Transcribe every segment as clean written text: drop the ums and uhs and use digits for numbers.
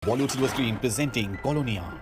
Bollywood silver screen presenting कॉलोनिया।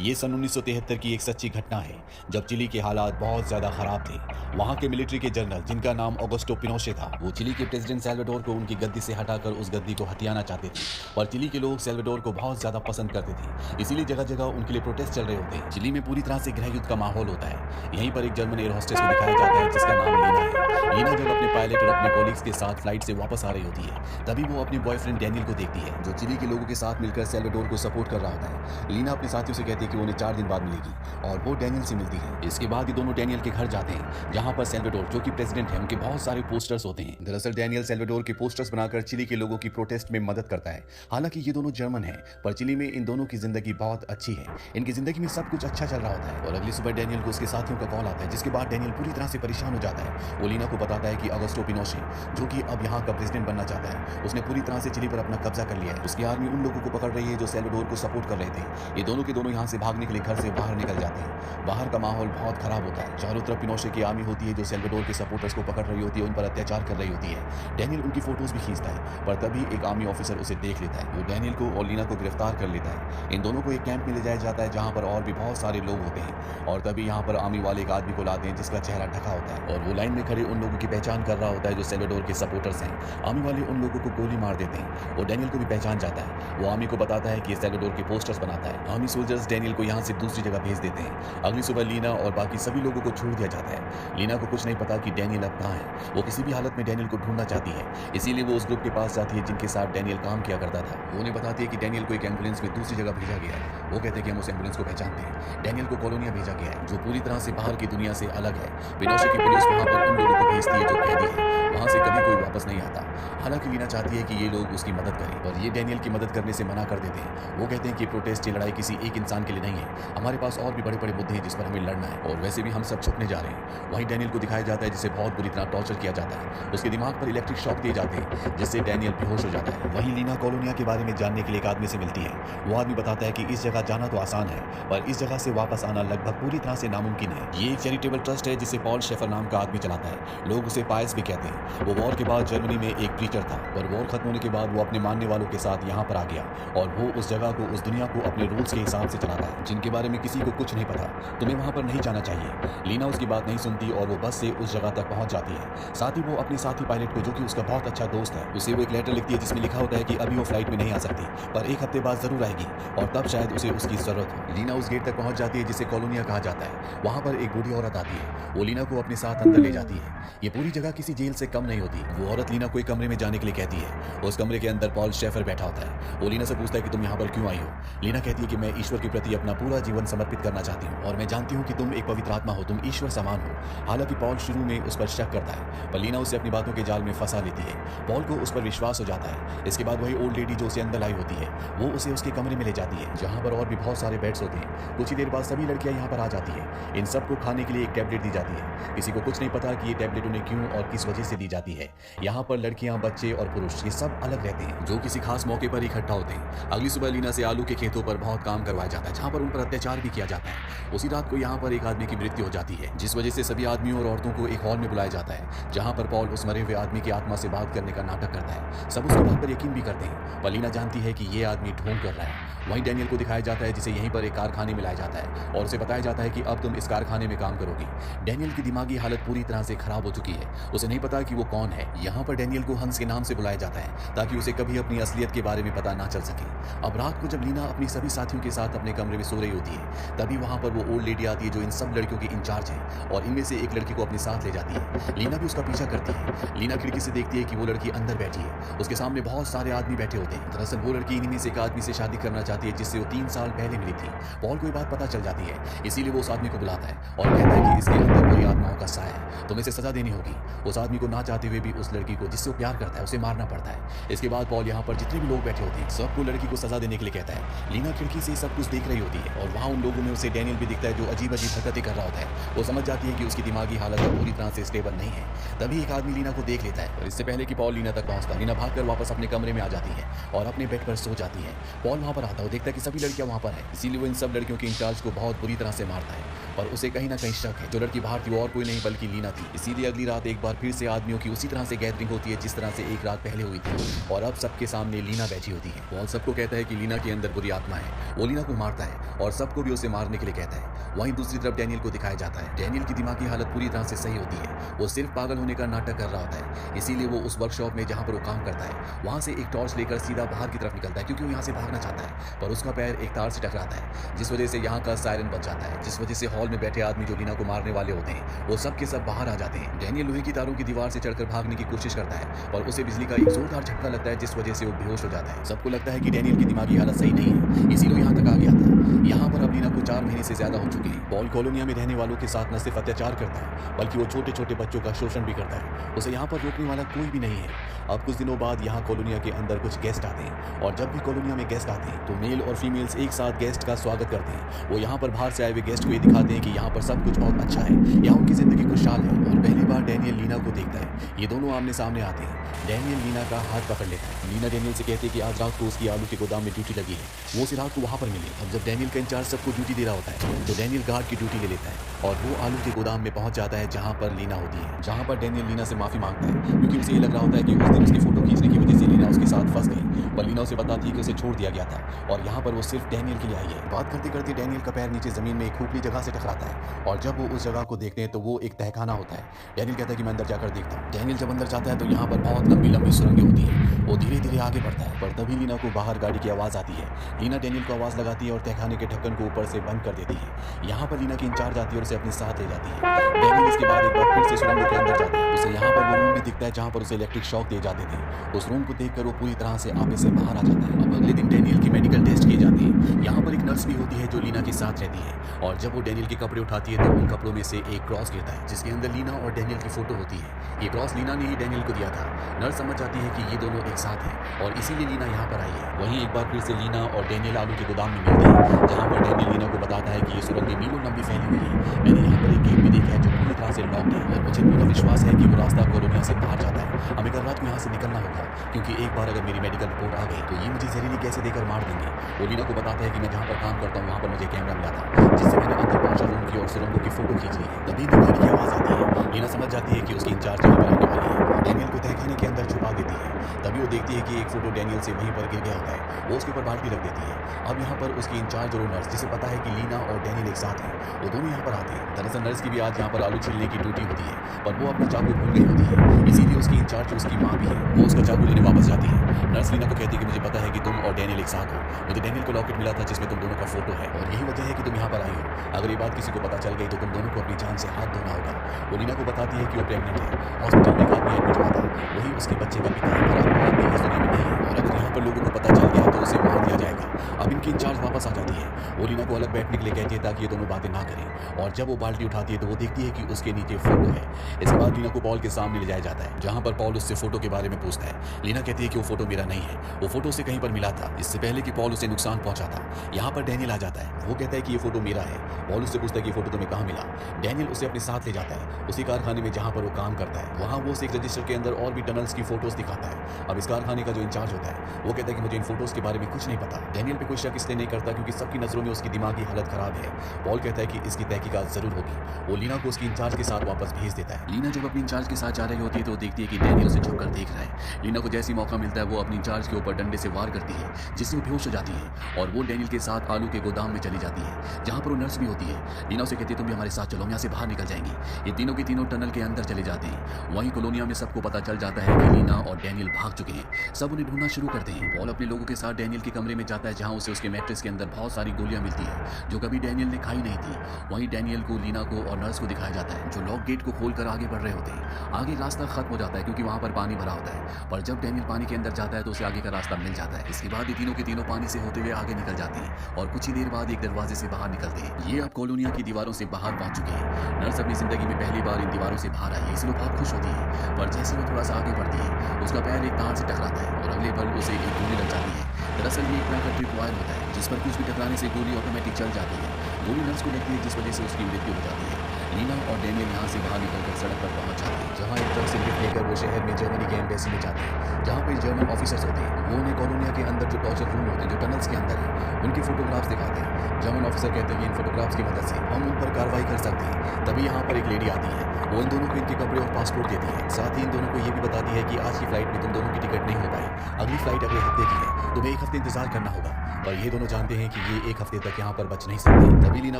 ये सन 1973 की एक सच्ची घटना है जब चिली के हालात बहुत ज्यादा खराब थे। वहां के मिलिट्री के जनरल जिनका नाम ऑगस्टो पिनोशे था, वो चिली के प्रेसिडेंट सैल्वाडोर को उनकी गद्दी से हटाकर उस गद्दी को हथियाना चाहते थे। पर चिली के लोग सैल्वाडोर को बहुत ज्यादा पसंद करते थे, इसीलिए जगह जगह उनके लिए प्रोटेस्ट चल रहे होते हैं। चिली में पूरी तरह से गृह युद्ध का माहौल होता है। यहीं पर एक जर्मन एयर होस्टेस को दिखाया जाता है जिसका नाम लीना है। लीना जब अपने पायलट और अपने कॉलीग्स के साथ फ्लाइट से वापस आ रही होती है, तभी वो अपने बॉयफ्रेंड डैनियल को देखती है जो चिली के लोगों के साथ मिलकर सैल्वाडोर को सपोर्ट कर रहा होता है। लीना अपने साथियों से कहती है कि वो उन्हें 4 दिन बाद मिलेगी और वो डैनियल से मिलती है। इसके बाद ये दोनों डैनियल के घर जाते हैं जहां पर सैल्वाडोर जो कि प्रेसिडेंट है, उनके बहुत सारे पोस्टर्स होते हैं। दरअसल डैनियल सैल्वाडोर के पोस्टर्स बनाकर चिली के लोगों की प्रोटेस्ट में मदद करता है। हालांकि ये दोनों जर्मन हैं, पर चिली में इन दोनों की जिंदगी बहुत अच्छी है। इनकी जिंदगी में सब कुछ अच्छा चल रहा होता है और अगली सुबह डैनियल को उसके साथियों का कॉल आता है, जिसके बाद डैनियल पूरी तरह से परेशान हो जाता है। वो लीना को बताता है कि ऑगस्टो पिनोशे जो कि अब यहाँ का प्रेसिडेंट बनना चाहता है, उसने पूरी तरह से चिली पर अपना कब्जा कर लिया है। उसकी आर्मी उन लोगों को पकड़ रही है जो सैल्वाडोर को सपोर्ट कर रहे थे। ये दोनों के दोनों यहाँ से भागने के लिए घर से बाहर निकल जाते हैं। बाहर का माहौल बहुत खराब होता है। चारों तरफ पिनोशे की आर्मी होती है जो सैल्वाडोर के सपोर्टर्स को पकड़ रही होती है, उन पर अत्याचार कर रही होती है। डैनियल उनकी फोटोज भी खींचता है, पर तभी एक आर्मी ऑफिसर उसे देख लेता है। वो डैनियल को और लीना को गिरफ्तार कर लेता है। इन दोनों को एक कैंप में ले जाया जाता है जहाँ पर और भी बहुत सारे लोग होते हैं और तभी यहाँ पर आर्मी वाले एक आदमी को लाते हैं जिसका चेहरा ढका होता है और वो लाइन में खड़े उन लोगों की पहचान कर रहा होता है जो सैल्वाडोर के सपोर्टर्स हैं। आर्मी वाले उन लोगों को गोली मार देते हैं और डैनियल को भी पहचान जाता है। वो आर्मी को बताता है कि ये सैल्वाडोर के पोस्टर्स बनाता है। आर्मी सोल्जर्स डैनियल को यहाँ से दूसरी जगह भेज देते हैं। अगली सुबह लीना और बाकी सभी लोगों को छोड़ दिया जाता है। लीना को कुछ नहीं पता कि डैनियल अब कहाँ है। वो किसी भी हालत में डैनियल को ढूंढना चाहती है, इसीलिए वो उस ग्रुप के पास जाती है जिनके साथ डैनियल काम किया करता था। वो उन्हें बताती है कि डैनियल को एक एम्बुलेंस में दूसरी जगह भेजा गया है। वो कहते हैं कि हम उस एम्बुलेंस को पहचानते हैं। डैनियल को कॉलोनिया भेजा गया है जो पूरी तरह से बाहर की दुनिया से अलग है। पिनोशे की पुलिस वहाँ पर उन लोगों को भेजती है जो कैदी है, वहाँ से कभी कोई वापस नहीं आता। हालांकि लीना चाहती है कि ये लोग उसकी मदद करें, पर ये डैनियल की मदद करने से मना कर देते हैं। वो कहते हैं कि प्रोटेस्ट की लड़ाई किसी एक इंसान के लिए नहीं है, हमारे पास और भी बड़े बड़े मुद्दे हैं जिस पर हमें लड़ना है और वैसे भी हम सब छुपने जा रहे हैं। वहीं डैनियल को दिखाया जाता है जिसे बहुत बुरी तरह टॉर्चर किया जाता है। उसके दिमाग पर इलेक्ट्रिक शॉक दिए जाते हैं जिससे डैनियल बेहोश हो जाता है। वहीं लीना कॉलोनिया के बारे में जानने के लिए एक आदमी से मिलती है। वो आदमी बताता है कि इस जगह जाना तो आसान है, पर इस जगह से वापस आना लगभग पूरी तरह से नामुमकिन है। ये एक चैरिटेबल ट्रस्ट है जिसे पॉल शेफर नाम का आदमी चलाता है। लोग उसे पायस भी कहते हैं। वो वॉर के बाद जर्मनी में एक प्रीचर था, पर वॉर खत्म होने के बाद वो अपने मानने वालों के साथ यहाँ पर आ गया और वो उस जगह को, उस दुनिया को अपने रूल्स के हिसाब से चलाता है जिनके बारे में किसी को कुछ नहीं पता। तुम्हें वहाँ पर नहीं जाना चाहिए। लीना उसकी बात नहीं सुनती और वो बस से उस जगह तक पहुंच जाती है। साथ ही वो अपने साथी पायलट को, जो कि उसका बहुत अच्छा दोस्त है, उसे वो एक लेटर लिखती है जिसमें लिखा होता है कि अभी वो फ्लाइट में नहीं आ सकती, पर 1 हफ्ते बाद जरूर आएगी और तब शायद उसे उसकी जरूरत हो। लीना उस गेट तक पहुंच जाती है जिसे कॉलोनिया कहा जाता है। वहां पर एक बूढ़ी औरत आती है। वो लीना को अपने साथ अंदर ले जाती है। ये पूरी जगह किसी जेल से कम नहीं होती। वो औरत लीना को एक कमरे में जाने के लिए कहती है। उस कमरे के अंदर पॉल शेफर बैठा होता है। वो लीना से पूछता है कि तुम यहाँ पर क्यों आई हो। लीना कहती है कि मैं ईश्वर के प्रति अपना पूरा जीवन समर्पित करना चाहती हूँ और मैं जानती हूँ कि तुम एक पवित्र आत्मा हो, तुम ईश्वर समान हो। हालांकि पॉल शुरू में उस पर शक करता है, पर लीना उसे अपनी बातों के जाल में फंसा लेती है। पॉल को उस पर विश्वास हो जाता है। इसके बाद वही ओल्ड लेडी जो उसे अंदर लाई होती है, वो उसे उसके कमरे में ले जाती है जहाँ पर और भी बहुत सारे बेड्स होते हैं। कुछ ही देर बाद सभी लड़कियां यहाँ पर आ जाती है। इन सबको खाने के लिए एक टैबलेट दी जाती है। किसी को कुछ नहीं पता कि ये टैबलेट उन्हें क्यों और किस वजह से दी जाती है। यहाँ पर लड़कियां, बच्चे और पुरुष ये सब अलग रहते हैं, जो किसी खास मौके पर इकट्ठा होते हैं। अगली सुबह लीना से आलू के खेतों पर बहुत काम करवाया जाता है जहाँ पर उन पर अत्याचार भी किया जाता है। उसी रात को यहाँ पर एक आदमी की मृत्यु हो जाती है, जिस वजह से सभी आदमियों और औरतों को एक हॉल में बुलाया जाता है जहाँ पर पॉल उस मरे हुए आदमी की आत्मा से बात करने का नाटक करता है। सब उसकी बात पर यकीन भी करते हैं, पर लीना जानती है कि ये आदमी ढोंग कर रहा है। वहीं डैनियल को दिखाया जाता है जिसे यहीं पर एक कारखाने में लाया जाता है और उसे बताया जाता है कि अब तुम इस कारखाने में काम करोगी। डैनियल की दिमागी हालत पूरी तरह से खराब हो चुकी है। उसे नहीं पता कि वो कौन है। यहाँ पर डैनियल को हंस के नाम से बुलाया जाता है ताकि उसे कभी अपनी असलियत के बारे में पता ना चल सके। अब रात को जब लीना अपनी सभी साथियों के साथ अपने कमरे में सो रही होती है, तभी वहाँ पर वो ओल्ड लेडी आती है जो इन सब लड़कियों की इंचार्ज है और इनमें से एक लड़की को अपने साथ ले जाती है। लीना भी उसका पीछा करती है। लीना खिड़की से देखती है कि वो लड़की अंदर बैठी है। उसके सामने बहुत सारे आदमी बैठे होते हैं। दरअसल वो लड़की इन्हीं में से एक आदमी से शादी करना चाहती है जिससे वो 3 साल पहले मिली थी। पॉल को ये बात पता चल जाती है, इसीलिए वो उस आदमी को बुलाता है और कहता है कि इसके अंदर कोई आत्माओं का साया है, तुम्हें इसे सजा देनी होगी। उस आदमी को ना चाहते हुए भी उस लड़की को, जिससे वो प्यार करता है, उसे मारना पड़ता है। इसके बाद पॉल यहाँ पर जितने भी लोग बैठे होते हैं सबको लड़की को सजा देने के लिए कहता है। लीना खिड़की से सब कुछ देख रही रही होती है और वहाँ उन लोगों में उसे डैनियल भी दिखता है जो अजीब अजीब हरकतें कर रहा होता है। वो समझ जाती है कि उसकी दिमागी हालत अब पूरी तरह से स्टेबल नहीं है। तभी एक आदमी लीना को देख लेता है और इससे पहले कि पॉल लीना तक पहुंचता, लीना भागकर वापस अपने कमरे में आ जाती है और अपने बेड पर सो जाती है। पॉल वहाँ पर आता है, देखता है कि सभी लड़कियां वहाँ पर है, इसीलिए वो इन सब लड़कियों के इंचार्ज को बहुत बुरी तरह से मारता है। पर उसे कहीं ना कहीं शक है, जो लड़की बाहर थी वो और कोई नहीं बल्कि लीना थी। इसीलिए अगली रात एक बार फिर से आदमियों की उसी तरह से गैदरिंग होती है जिस तरह से एक रात पहले हुई थी और अब सबके सामने लीना बैठी होती है। पॉल सबको कहता है कि लीना के अंदर बुरी आत्मा है। वो लीना को मारता है और सबको भी उसे मारने के लिए कहता है। वहीं दूसरी तरफ डैनियल को दिखाया जाता है। डैनियल की दिमागी हालत पूरी तरह से सही होती है। वो सिर्फ पागल होने का नाटक कर रहा होता है, इसीलिए वो उस वर्कशॉप में जहाँ पर वो काम करता है वहाँ से एक टॉर्च लेकर सीधा बाहर की तरफ निकलता है, क्योंकि वो यहाँ से भागना चाहता है। पर उसका पैर एक तार से टकराता है, जिस वजह से यहाँ का सायरन बच जाता है, जिस वजह से हॉल में बैठे आदमी जो लीना को मारने वाले होते हैं वो सब के सब बाहर आ जाते हैं। डैनियल लोहे की तारों की दीवार से चढ़कर भागने की कोशिश करता है पर उसे बिजली का एक जोरदार झटका लगता है, जिस वजह से वो बेहोश हो जाता है। सबको लगता है कि डैनियल की दिमागी हालत सही नहीं है, इसीलिए यहाँ तक आ गया था। यहाँ पर अब लीना को 4 महीने से ज्यादा हो चुके हैं। पॉल कॉलोनिया में रहने वालों के साथ न सिर्फ अत्याचार करता है बल्कि वो छोटे छोटे बच्चों का शोषण भी करता है। उसे यहाँ पर रोकने वाला कोई भी नहीं है। अब कुछ दिनों बाद यहाँ कॉलोनिया के अंदर कुछ गेस्ट आते हैं और जब भी कॉलोनिया में गेस्ट आते हैं तो मेल और फीमेल्स एक साथ गेस्ट का स्वागत करते हैं। वो यहाँ पर बाहर से आए हुए गेस्ट को ये दिखाते हैं कि यहाँ पर सब कुछ बहुत अच्छा है, यहाँ उनकी जिंदगी खुशहाल है। और पहली बार डैनियल लीना को देखता है। ये दोनों आमने सामने आते हैं। डैनियल लीना का हाथ पकड़ लेता है। लीना डैनियल से कहती है कि आज रात को उसकी आलू के गोदाम में ड्यूटी लगी है, वो उसे रात को वहाँ पर मिले। अब जब डैनियल का इंचार्ज सबको ड्यूटी दे रहा होता है तो डैनियल गार्ड की ड्यूटी ले लेता है और वो आलू के गोदाम में पहुंच जाता है जहाँ पर लीना होती है। जहाँ पर डैनियल लीना से माफी मांगता है क्योंकि उसे ये लग रहा होता है कि उस दिन उसकी फोटो खींचने की वजह से लीना उसके साथ फंस गई। पर लीना उसे बताती है कि उसे छोड़ दिया गया था और यहाँ पर वो सिर्फ डैनियल के लिए आई है। बात करते करते डैनियल का पैर नीचे जमीन में एक खोखली जगह से टकराता है और जब वो उस जगह को देखते हैं तो वो एक तहखाना होता है। डैनियल कहता है कि मैं अंदर जाकर देखता हूँ। डैनियल जब अंदर जाता है तो यहाँ पर बहुत लंबी लंबी सुरंगें होती है। वो धीरे धीरे आगे बढ़ता है पर तभी लीना को बाहर गाड़ी की आवाज़ आती है। लीना डैनियल को आवाज़ लगाती है और तहखाने के ढक्कन को ऊपर से बंद कर देती है। यहाँ पर लीना की इंचार्ज आती है और उसे अपने साथ ले जाती है। डैनियल इसके बाद एक बार फिर से सुरंगों के अंदर जाता है। उसे यहाँ पर वो रूम भी दिखता है जहाँ पर उसे इलेक्ट्रिक शॉक दिए जाते थे। उस रूम को देखकर वो पूरी तरह से आपे से बाहर आ जाता है। अब अगले दिन डैनियल की मेडिकल टेस्ट किए जाते हैं। यहाँ पर एक नर्स भी होती है जो लीना के साथ रहती है और जब वो डैनियल के कपड़े उठाती है तो उन कपड़ों में से एक क्रॉस गिरता है जिसके अंदर लीना और डैनियल की फोटो होती है। ये क्रॉस लीना ने ही डैनियल को दिया था। नर्स समझ जाती है कि ये दोनों एक साथ हैं और इसीलिए लीना यहाँ पर आई है। वहीं एक बार फिर से लीना और डैनियल आलू के गोदाम में मिलते हैं जहाँ पर डैनियल लीना को बताता है कि ये सुरंगें मीलों लंबी फैली हुई है। मैंने यहाँ पर एक गेट भी देखा है जो पूरी तरह से लॉक्ड है और मुझे पूरा विश्वास है कि वो रास्ता कॉलोनिया से बाहर जाता है। हमें कल रात को यहाँ से निकलना होगा क्योंकि एक बार अगर मेरी मेडिकल रिपोर्ट आ गई तो ये मुझे जहरीली गैसें देकर मार देंगे। वो लीना को बताता है कि मैं जहाँ पर काम करता हूँ वहाँ पर मुझे कैमरा मिला था जिससे मैंने अंदर पहुंचा रूम की और सुरंगों की फोटो खींच ली है। तभी तो गाड़ी की आवाज़ आती है। लीना समझ जाती है कि उसकी इंचार्ज यहाँ पर आने वाली है। डैनियल को तहखाने के अंदर छुपा देती है। तभी वो देखती है कि एक फोटो डैनियल से वहीं पर गिर गया होता है। वो उसके ऊपर बाल्टी रख देती है। अब यहाँ पर उसकी इंचार्ज और नर्स जिसे पता है कि लीना और डैनियल एक साथ हैं वो दोनों यहाँ पर आते हैं। दरअसल नर्स की भी आज यहाँ पर आलू छीलने की ड्यूटी होती है पर वो अपना चाकू भूल गई होती है, इसीलिए उसकी इंचार्ज जो उसकी माँ भी है वो उसका चाकू लेने वापस जाती है। नर्स लीना को कहती है कि मुझे पता है कि तुम और डैनियल एक साथ हो। मुझे डैनियल को लॉकेट मिला था जिसमें तुम दोनों का फोटो है और यही वजह है कि तुम यहाँ पर आई हो। अगर ये बात किसी को पता चल गई तो तुम दोनों को अपनी जान से हाथ धोना होगा। वो लीना को बताती है कि वो प्रेग्नेंट है। हॉस्पिटल में एक आदमी एडमिट हुआ था, वही उसके बच्चे का पिता है पर अब वो आदमी इस दुनिया में नहीं है और अगर यहाँ पर लोगों को पता चल गया तो उसे मार दिया जाएगा। अब इनकी इंचार्ज वापस आ जाती है। वो लीना को अलग बैठने के लिए कहती है ताकि ये दोनों बातें ना करें और जब वो बाल्टी उठाती है तो वो देखती है कि उसके नीचे फोटो है। इसके बाद लीना को पॉल के सामने ले जाया जाता है जहाँ पर पॉल उससे फोटो के बारे में पूछता है। लीना कहती है कि वो फोटो मेरा नहीं है, वो फोटो उसे कहीं पर मिला था इससे पहले कि पॉल उसे नुकसान पहुंचा था। यहाँ पर डैनियल आ जाता है। वो कहता है कि ये फोटो मेरा है। पॉल उससे पूछता है कि फोटो तुम्हें कहाँ मिला। डैनियल उसे अपने साथ ले जाता है उसी कारखाने में जहाँ पर वो काम करता है। वहाँ वो उसे एक रजिस्टर के अंदर और भी टनल्स की फोटोज दिखाता है। अब इस कारखाने का जो इंचार्ज होता है वो कहता है कि मुझे इन फोटोज के बारे में कुछ नहीं पता। डैनियल पे कोई शक इसलिए नहीं करता क्योंकि सबकी नजरों में उसकी दिमागी हालत खराब है। पॉल कहता है कि इसकी तहकीकात जरूर होगी। वो लीना को उसकी इंचार्ज के साथ वापस भेज देता है। लीना जब अपनी इंचार्ज के साथ जा रही होती है तो देखती है कि डैनियल उसे झुककर देख रहा है। लीना को जैसे ही मौका मिलता है वो अपनी इंचार्ज के ऊपर डंडे से वार करती है जिससे वो बेहोश हो जाती है और वो डैनियल के साथ आलू के गोदाम में चली जाती है जहाँ पर वो नर्स भी होती है। लीना उसे कहती है तुम भी हमारे साथ चलो, हम यहाँ से बाहर निकल जाएंगे। ये तीनों की तीनों टनल के अंदर चले जाते हैं। वहीं कॉलोनिया में सबको पता चल जाता है कि लीना और डैनियल भाग चुके हैं। सब उन्हें ढूंढना शुरू करते हैं। पॉल अपने लोगों के साथ डैनियल के कमरे में जाता है जहाँ उसे उसके मैट्रेस के अंदर बहुत सारी गोलियां मिलती है जो कभी डैनियल ने खाई नहीं थी। वहीं डैनियल को, लीना को और नर्स को दिखाया जाता है जो लॉक गेट को खोलकर आगे बढ़ रहे होते हैं। आगे रास्ता खत्म हो जाता है क्योंकि वहाँ पर पानी भरा होता है पर जब डैनियल पानी के अंदर जाता है तो उसे आगे का रास्ता मिल जाता है। इसके बाद ये तीनों के तीनों पानी से होते हुए आगे निकल जाते हैं और कुछ ही देर बाद एक दरवाजे से बाहर निकलते हैं। ये अब कॉलोनिया की दीवारों से बाहर पहुंच चुके हैं। नर्स अपनी जिंदगी में पहली बार इन दीवारों से बाहर आई है इसलिए बहुत खुश होती है पर जैसे वो थोड़ा सा आगे बढ़ती है उसका पैर एक तार से टकराता है और अगले पल उसे एक गोली लग जाती है। दरअसल ये एक प्राकृतिक वायर होता है जिस पर कुछ भी टकराने से गोली ऑटोमेटिक चल जाती है। गोली नर्स को लगती है जिस वजह से उसकी मृत्यु हो जाती है। लीना और डैनियल यहाँ से बाहर निकलकर सड़क पर पहुंच जाते हैं, जहाँ एक ट्रक से लिफ्ट लेकर वो शहर में जर्मनी के एम्बेसी में जाते हैं, जहाँ पे जर्मन ऑफिसर्स होते हैं। वो उन्हें कॉलोनिया के अंदर जो टॉर्चर रूम होते हैं, जो टनल्स के अंदर है, उनके फोटोग्राफ्स दिखाते हैं। जर्मन ऑफिसर कहते हैं कि इन फोटोग्राफ्स की मदद से हम उन पर कार्रवाई कर सकते हैं। तभी यहाँ पर एक लेडी आती है, वो इन दोनों को इनके कपड़े और पासपोर्ट देती है। साथ ही इन दोनों को ये भी बताती है कि आज की फ्लाइट में तुम दोनों की टिकट नहीं हो पाई, अगली फ्लाइट अगले हफ्ते की है, तुम्हें एक हफ्ते इंतजार करना होगा। और ये दोनों जानते हैं कि ये एक हफ्ते तक यहाँ पर बच नहीं सकते। तभी लीना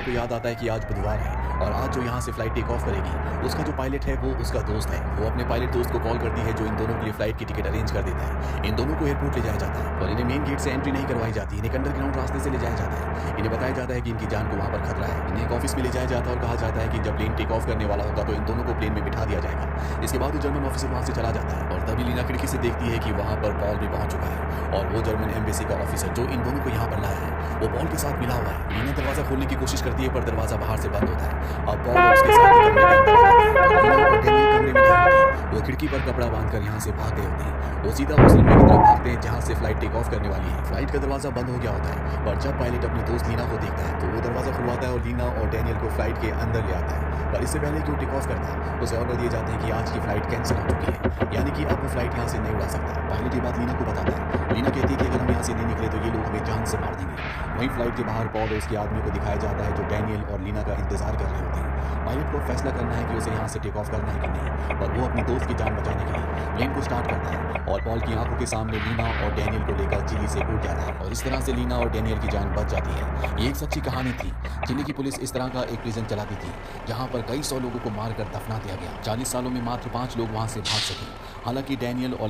को याद आता है कि आज बुधवार है और आज जो यहाँ से फ्लाइट टेक ऑफ करेगी, उसका जो पायलट है वो उसका दोस्त है। वो अपने पायलट दोस्त को कॉल करती है, जो इन दोनों के लिए फ्लाइट की टिकट अरेंज कर देता है। इन दोनों को एयरपोर्ट ले जाया जाता है और इन्हें मेन गेट से एंट्री नहीं करवाई जाती, इन्हें अंडरग्राउंड रास्ते से ले जाया जाता है। इन्हें बताया जाता है कि इनकी जान को वहाँ पर खतरा है। इन्हें एक ऑफिस में ले जाया जाता है और कहा जाता है कि जब प्लेन टेक ऑफ करने वाला होगा तो इन दोनों को प्लेन में बिठा दिया जाएगा। इसके बाद वो जर्मन ऑफिसर वहाँ से चला जाता है और तभी लीना खिड़की से देखती है कि वहाँ पर पॉल भी पहुँच चुका है और वो जर्मन एम्बेसी का ऑफिसर जो इन दोनों को यहाँ पर लाया है वो पॉल के साथ मिला हुआ है। लीना दरवाजा खोलने की कोशिश करती है पर दरवाजा बाहर से बंद होता है। अब पॉल और उसके साथ कमरे के अंदर आ जाते हैं। लीना और डैनियल कमरे में नहीं होते, वो खिड़की पर कपड़ा बांधकर यहाँ से भाग गए होते हैं। वो सीधा उस रनवे की तरफ भागते हैं जहाँ से फ्लाइट टेक ऑफ करने वाली है। फ्लाइट का दरवाजा बंद हो गया होता है पर जब पायलट अपनी दोस्त लीना को देखता है तो वो दरवाजा खुलवाता है और लीना और डैनियल को फ्लाइट के अंदर ले आता है। पर इससे पहले कि वो टेक ऑफ करता है उसे ऑर्डर दिए जाते हैं कि आज की फ्लाइट कैंसिल हो चुकी है, यानी कि अब वो फ्लाइट यहाँ से नहीं उड़ा सकता। पायलट ये बात लीना को बताता है। लीना कहती है कि अगर हम यहाँ से नहीं निकले तो ये लोग हमें जान से मार देंगे। वहीं फ्लाइट के बाहर पॉल और उसके आदमी को दिखाया जाता है जो डैनियल और लीना का इंतजार कर रहे होते हैं। पायलट को फैसला करना है कि उसे यहाँ से टेक ऑफ करना है कि नहीं, और वो अपनी दोस्त की जान बचाने के लिए प्लेन को स्टार्ट करता है और पॉल की आंखों के सामने लीना और डैनियल को लेकर चिली से उड़ जाता है और इस तरह से लीना और डैनियल की जान बच जाती है। ये एक सच्ची कहानी थी। चिली की पुलिस इस तरह का एक प्रिजन चलाती थी जहाँ पर कई 100 लोगों को मारकर दफना दिया गया। 40 सालों में मात्र 5 लोग वहाँ से भाग सके। हालांकि डैनियल और